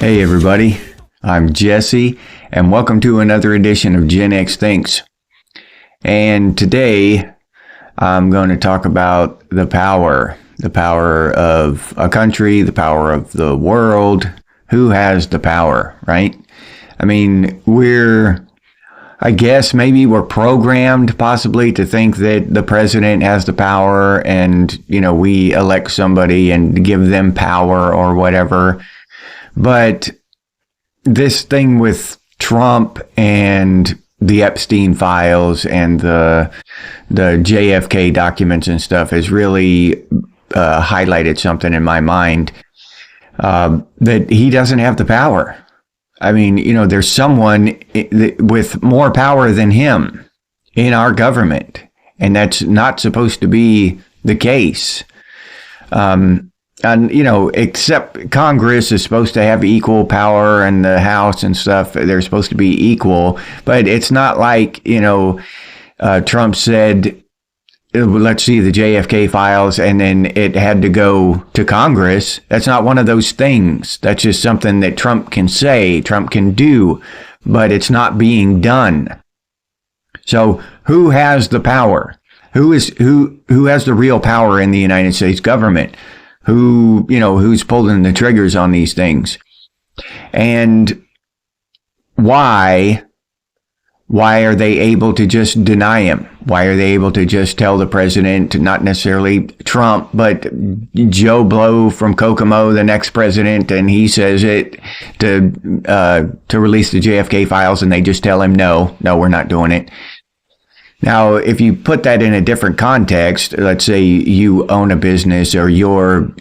Hey everybody, I'm Jesse, and welcome to another edition of Gen X Thinks. And today, I'm going to talk about the power of a country, the power of the world. Who has the power, right? I mean, I guess maybe we're programmed possibly to think that the president has the power and, we elect somebody and give them power or whatever. But this thing with Trump and the Epstein files and the JFK documents and stuff has really highlighted something in my mind, that he doesn't have the power. I mean, there's someone with more power than him in our government, and that's not supposed to be the case. And, except Congress is supposed to have equal power and the House and stuff, they're supposed to be equal. But it's not like, Trump said, let's see the JFK files, and then it had to go to Congress. That's not one of those things. That's just something that Trump can say, Trump can do, but it's not being done. So who has the power? Who has the real power in the United States government? Who's pulling the triggers on these things? And why are they able to just deny him? Why are they able to just tell the president, not necessarily Trump, but Joe Blow from Kokomo, the next president, and he says it to release the JFK files, and they just tell him, no, we're not doing it. Now, if you put that in a different context, let's say you own a business or you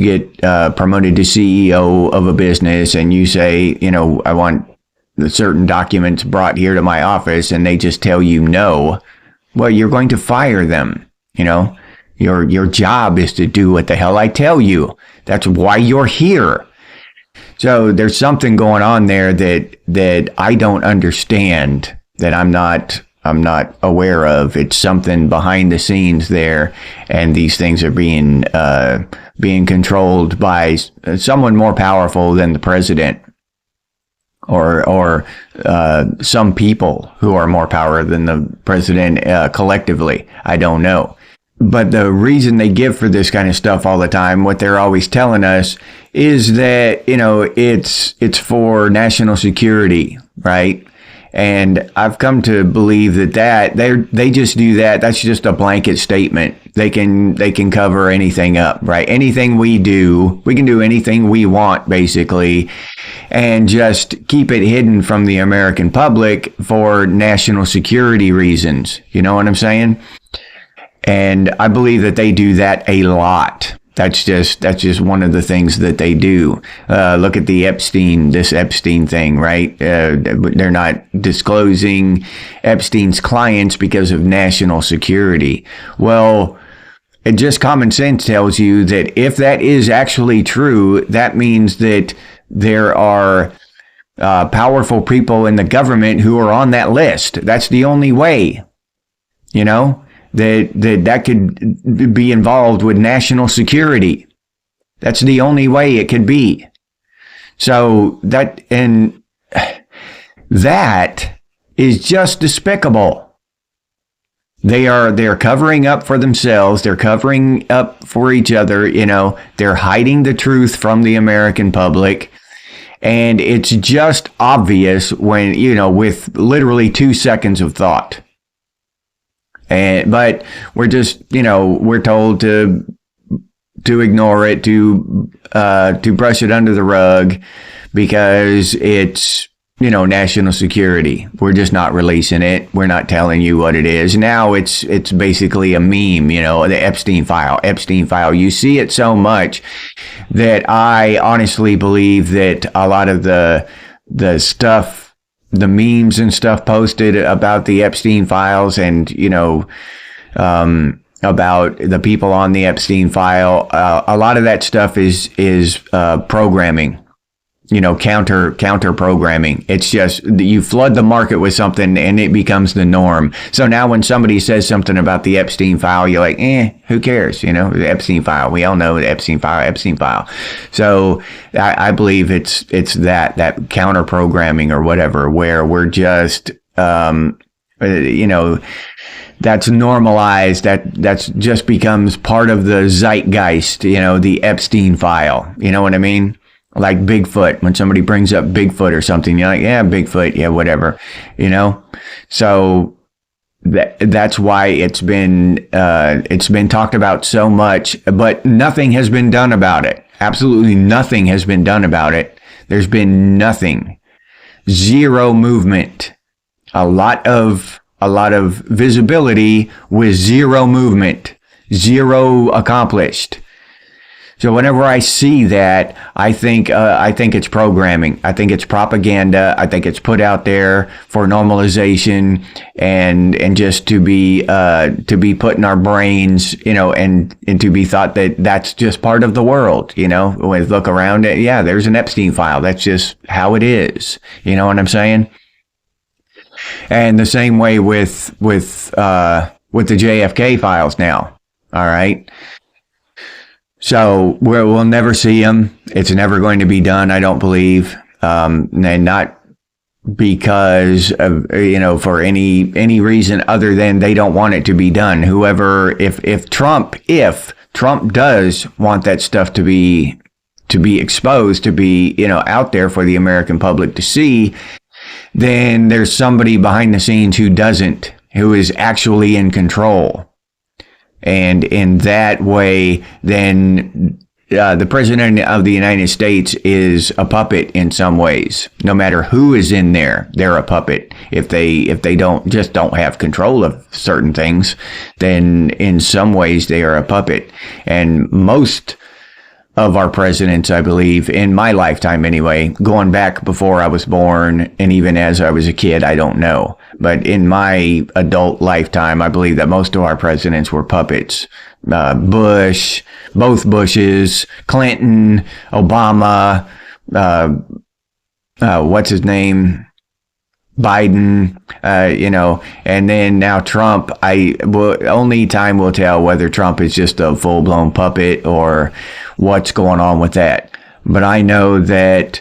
get promoted to CEO of a business, and you say, I want the certain documents brought here to my office, and they just tell you no. Well, you're going to fire them. Your job is to do what the hell I tell you. That's why you're here. So there's something going on there that I don't understand, that I'm not aware of. It's something behind the scenes there, and these things are being controlled by someone more powerful than the president, or some people who are more power than the president collectively. I don't know. But the reason they give for this kind of stuff all the time, what they're always telling us, is that it's for national security, right? And I've come to believe that they just do that. That's just a blanket statement. They can cover anything up, right? Anything we can do anything we want, basically, and just keep it hidden from the American public for national security reasons. You know what I'm saying? And I believe that they do that a lot. That's just one of the things that they do. Look at this Epstein thing, right? They're not disclosing Epstein's clients because of national security. Well, just common sense tells you that if that is actually true, that means that there are powerful people in the government who are on that list. That's the only way, that could be involved with national security. That's the only way it could be. So that is just despicable. They're covering up for themselves. They're covering up for each other. They're hiding the truth from the American public. And it's just obvious when, with literally 2 seconds of thought. But we're just, we're told to ignore it, to brush it under the rug, because it's, national security. We're just not releasing it. We're not telling you what it is. Now it's basically a meme, the Epstein file. You see it so much that I honestly believe that a lot of the stuff, the memes and stuff posted about the Epstein files and, about the people on the Epstein file, a lot of that stuff is programming. counter programming. It's just you flood the market with something and it becomes the norm. So now when somebody says something about the Epstein file, you're like, who cares? The Epstein file. We all know the Epstein file. So I believe it's that counter programming or whatever, where we're just, that's normalized. That's just becomes part of the zeitgeist, the Epstein file. You know what I mean? Like Bigfoot, when somebody brings up Bigfoot or something, you're like, yeah, Bigfoot, yeah, whatever, So that's why it's been talked about so much, but nothing has been done about it. Absolutely nothing has been done about it. There's been nothing. Zero movement. A lot of visibility with zero movement. Zero accomplished. So whenever I see that, I think it's programming. I think it's propaganda. I think it's put out there for normalization and just to be put in our brains, and to be thought that that's just part of the world. When we look around it, yeah, there's an Epstein file. That's just how it is. You know what I'm saying? And the same way with the JFK files now. All right. So we'll never see them. It's never going to be done, I don't believe, and not because of for any reason other than they don't want it to be done. If Trump does want that stuff to be exposed, to be out there for the American public to see, then there's somebody behind the scenes who is actually in control. And in that way, then the president of the United States is a puppet in some ways. No matter who is in there, they're a puppet. If they don't have control of certain things, then in some ways they are a puppet. And most of our presidents, I believe, in my lifetime anyway, going back before I was born and even as I was a kid, I don't know. But in my adult lifetime, I believe that most of our presidents were puppets. Bush, both Bushes, Clinton, Obama, what's his name? Biden, and then now Trump. Only time will tell whether Trump is just a full-blown puppet or what's going on with that. But I know that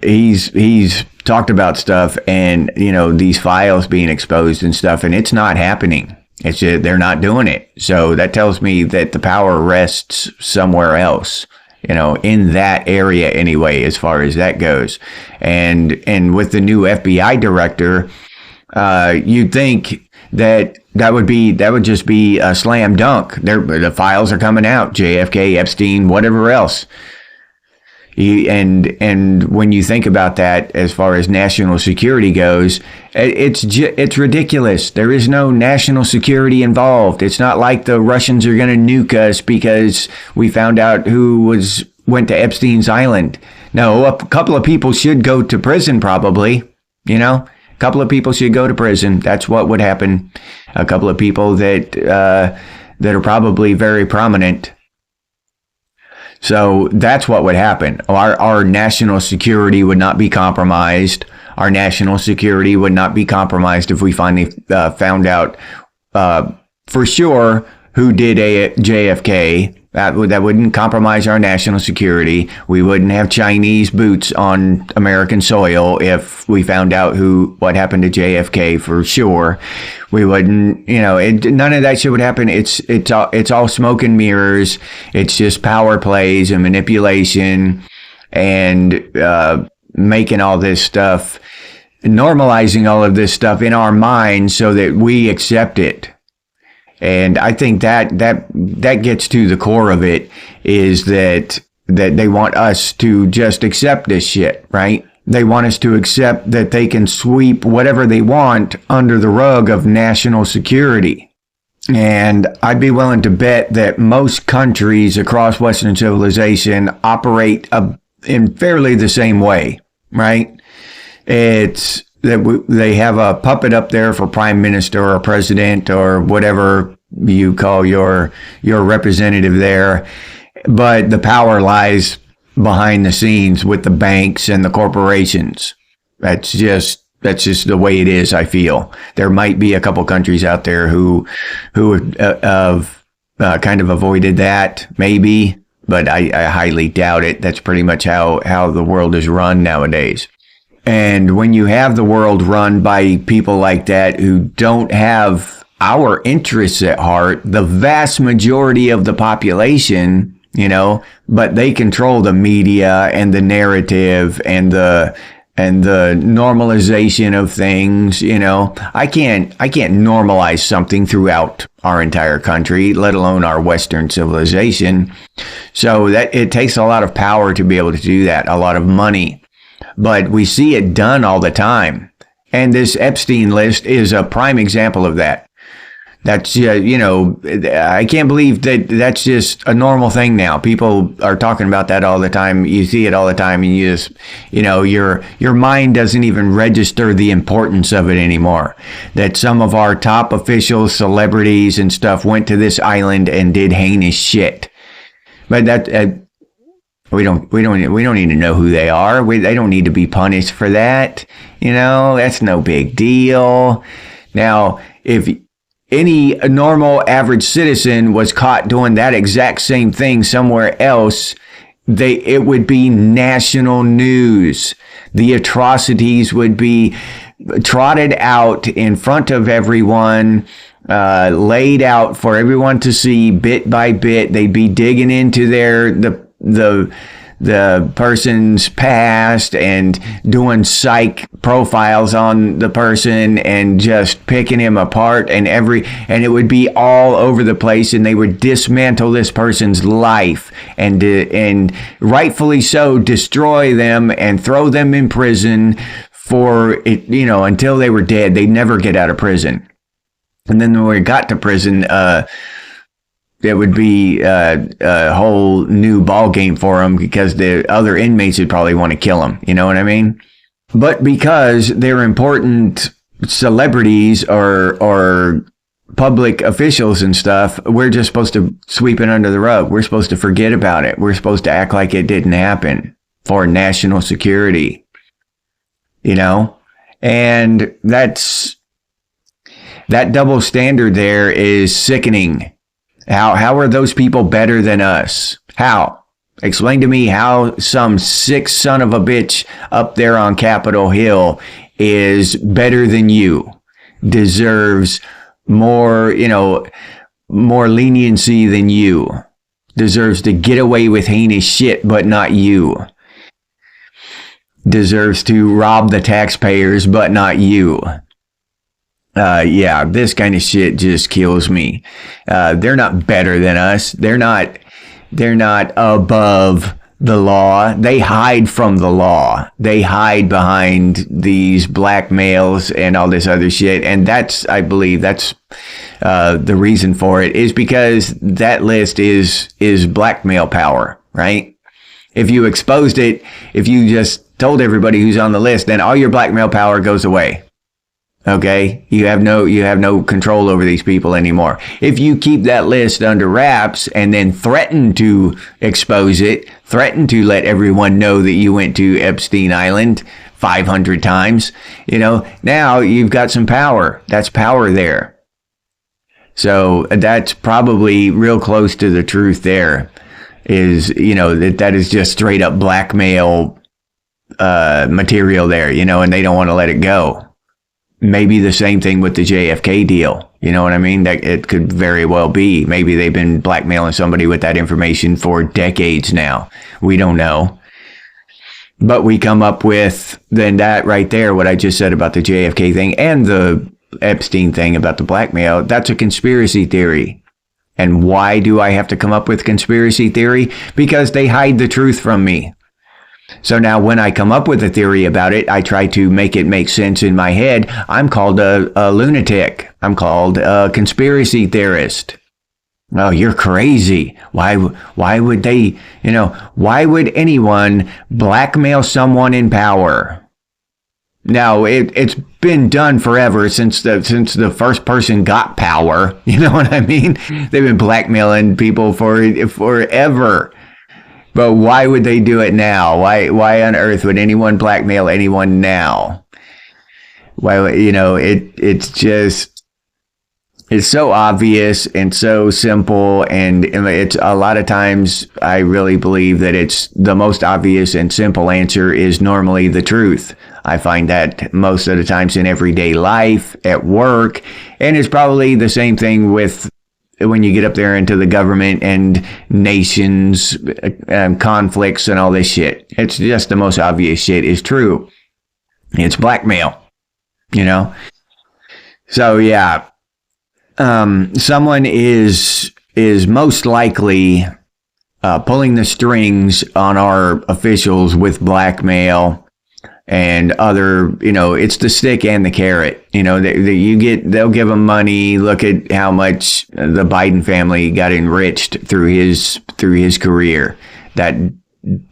he's talked about stuff and, these files being exposed and stuff, and it's not happening. It's just, they're not doing it. So that tells me that the power rests somewhere else. In that area anyway, as far as that goes. And with the new FBI director, you'd think that would just be a slam dunk. The files are coming out, JFK, Epstein, whatever else. And when you think about that, as far as national security goes, it's ridiculous. There is no national security involved. It's not like the Russians are going to nuke us because we found out who went to Epstein's island. No, a couple of people should go to prison, probably. A couple of people should go to prison. That's what would happen. A couple of people that are probably very prominent. So that's what would happen. Our national security would not be compromised. Our national security would not be compromised if we finally found out for sure who did JFK. That wouldn't compromise our national security. We wouldn't have Chinese boots on American soil if we found out what happened to JFK for sure. We wouldn't, none of that shit would happen. It's all smoke and mirrors. It's just power plays and manipulation and making all this stuff, normalizing all of this stuff in our minds so that we accept it. And I think that gets to the core of it, is that they want us to just accept this shit, right? They want us to accept that they can sweep whatever they want under the rug of national security. And I'd be willing to bet that most countries across Western civilization operate in fairly the same way, right? It's that they have a puppet up there for prime minister or president or whatever you call your representative there, but the power lies behind the scenes with the banks and the corporations. That's just the way it is. I feel there might be a couple countries out there who have kind of avoided that, maybe, but I highly doubt it. That's pretty much how the world is run nowadays. And when you have the world run by people like that who don't have our interests at heart, the vast majority of the population, but they control the media and the narrative and the normalization of things. I can't normalize something throughout our entire country, let alone our Western civilization. So that it takes a lot of power to be able to do that, a lot of money. But we see it done all the time. And this Epstein List is a prime example of that. That's, I can't believe that that's just a normal thing now. People are talking about that all the time. You see it all the time, and you just, your mind doesn't even register the importance of it anymore. That some of our top officials, celebrities and stuff went to this island and did heinous shit. But that, we don't need to know who they are. They don't need to be punished for that. That's no big deal. Now, if any normal average citizen was caught doing that exact same thing somewhere else, it would be national news. The atrocities would be trotted out in front of everyone, laid out for everyone to see bit by bit. They'd be digging into the person's past and doing psych profiles on the person and just picking him apart, and it would be all over the place, and they would dismantle this person's life and rightfully so destroy them and throw them in prison for it, until they were dead. They'd never get out of prison. And then when we got to prison, it would be a whole new ball game for them, because the other inmates would probably want to kill them. You know what I mean? But because they're important celebrities or public officials and stuff, we're just supposed to sweep it under the rug. We're supposed to forget about it. We're supposed to act like it didn't happen for national security. And that double standard there is sickening. How are those people better than us? How? Explain to me how some sick son of a bitch up there on Capitol Hill is better than you, deserves more, more leniency than you, deserves to get away with heinous shit, but not you, deserves to rob the taxpayers, but not you. This kind of shit just kills me. They're not better than us. They're not above the law. They hide from the law. They hide behind these blackmails and all this other shit. And I believe that's the reason for it, is because that list is blackmail power, right? If you exposed it, if you just told everybody who's on the list, then all your blackmail power goes away. Okay, you have no control over these people anymore. If you keep that list under wraps and then threaten to expose it, threaten to let everyone know that you went to Epstein Island 500 times, now you've got some power. That's power there. So that's probably real close to the truth there, is, that is just straight up blackmail material there, and they don't want to let it go. Maybe the same thing with the JFK deal. You know what I mean? That it could very well be. Maybe they've been blackmailing somebody with that information for decades now. We don't know. But we come up with then that right there, what I just said about the JFK thing and the Epstein thing about the blackmail, that's a conspiracy theory. And why do I have to come up with conspiracy theory? Because they hide the truth from me. So now when I come up with a theory about it, I try to make it make sense in my head. I'm called a lunatic. I'm called a conspiracy theorist. Oh, you're crazy. Why would they, why would anyone blackmail someone in power? Now, it's been done forever since the first person got power. You know what I mean? They've been blackmailing people for forever. But why would they do it now? Why on earth would anyone blackmail anyone now? Why, it's just, it's so obvious and so simple. And it's a lot of times I really believe that it's the most obvious and simple answer is normally the truth. I find that most of the times in everyday life, at work, and it's probably the same thing with when you get up there into the government and nations, conflicts and all this shit. It's just the most obvious shit is true. It's blackmail, So yeah, someone is most likely pulling the strings on our officials with blackmail and other, it's the stick and the carrot, they'll give them money. Look at how much the Biden family got enriched through his career, that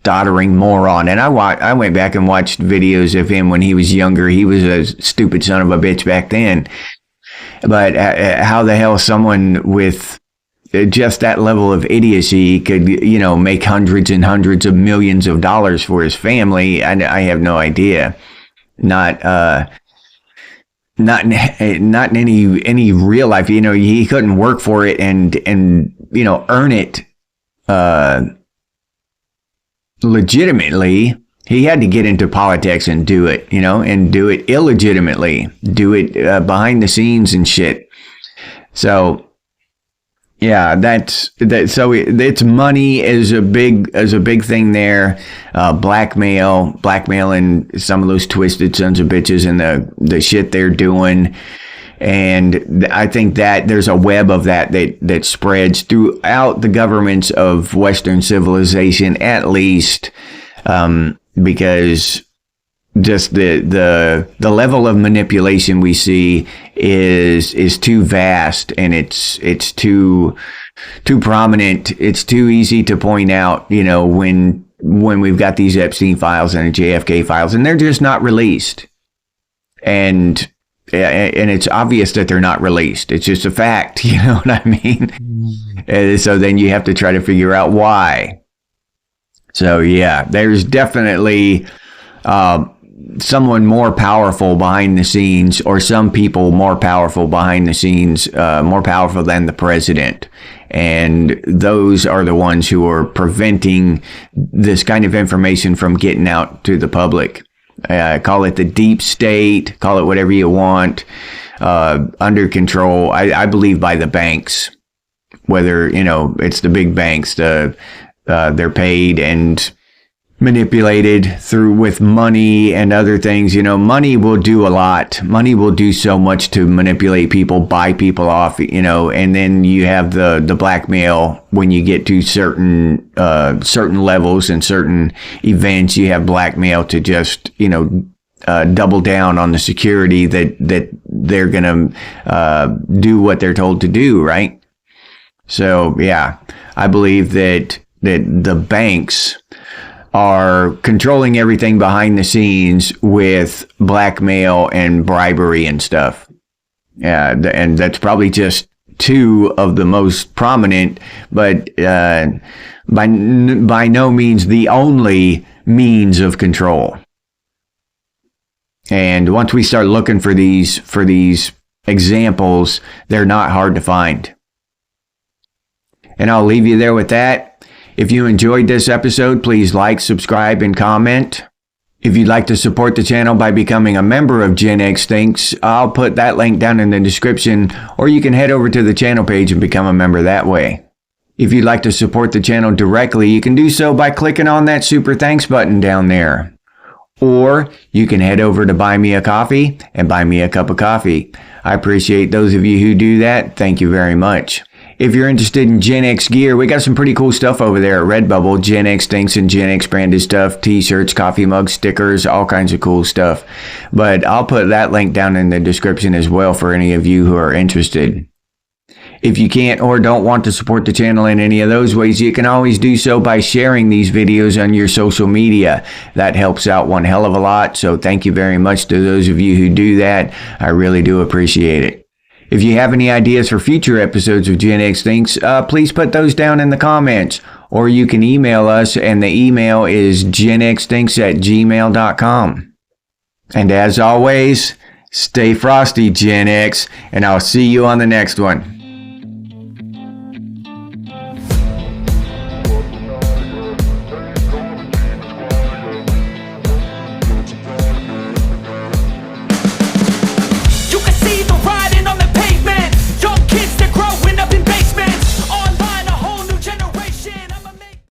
doddering moron. And I went back and watched videos of him when he was younger. He was a stupid son of a bitch back then. But how the hell someone with just that level of idiocy could, make hundreds and hundreds of millions of dollars for his family, I have no idea. Not in any real life. He couldn't work for it and earn it legitimately. He had to get into politics and do it, and do it illegitimately, do it behind the scenes and shit. So yeah, that's that. So it's money is a big thing there. Blackmailing some of those twisted sons of bitches and the shit they're doing. And I think that there's a web of that spreads throughout the governments of Western civilization, at least, because just the level of manipulation we see is too vast, and it's too prominent. It's too easy to point out, when we've got these Epstein files and the JFK files, and they're just not released. And it's obvious that they're not released. It's just a fact, you know what I mean? And so then you have to try to figure out why. So yeah, there's definitely someone more powerful behind the scenes, or some people more powerful behind the scenes, more powerful than the president. And those are the ones who are preventing this kind of information from getting out to the public. Call it the deep state, call it whatever you want, under control, I believe, by the banks. Whether, it's the big banks, they're paid and manipulated with money and other things. Money will do a lot. Money will do so much to manipulate people, buy people off, and then you have the blackmail when you get to certain levels and certain events. You have blackmail to just, double down on the security that they're going to do what they're told to do, right? So, yeah, I believe that the banks are controlling everything behind the scenes with blackmail and bribery and stuff. Yeah, and that's probably just two of the most prominent, but by no means the only means of control. And once we start looking for these examples, they're not hard to find. And I'll leave you there with that. If you enjoyed this episode, please like, subscribe, and comment. If you'd like to support the channel by becoming a member of Gen X Thinks, I'll put that link down in the description, or you can head over to the channel page and become a member that way. If you'd like to support the channel directly, you can do so by clicking on that super thanks button down there. Or you can head over to Buy Me a Coffee and buy me a cup of coffee. I appreciate those of you who do that. Thank you very much. If you're interested in Gen X gear, we got some pretty cool stuff over there at Redbubble. Gen X Thinks and Gen X branded stuff, t-shirts, coffee mugs, stickers, all kinds of cool stuff. But I'll put that link down in the description as well for any of you who are interested. If you can't or don't want to support the channel in any of those ways, you can always do so by sharing these videos on your social media. That helps out one hell of a lot, so thank you very much to those of you who do that. I really do appreciate it. If you have any ideas for future episodes of Gen X Thinks, please put those down in the comments. or you can email us, and the email is genxthinks@gmail.com. And as always, stay frosty, Gen X, and I'll see you on the next one.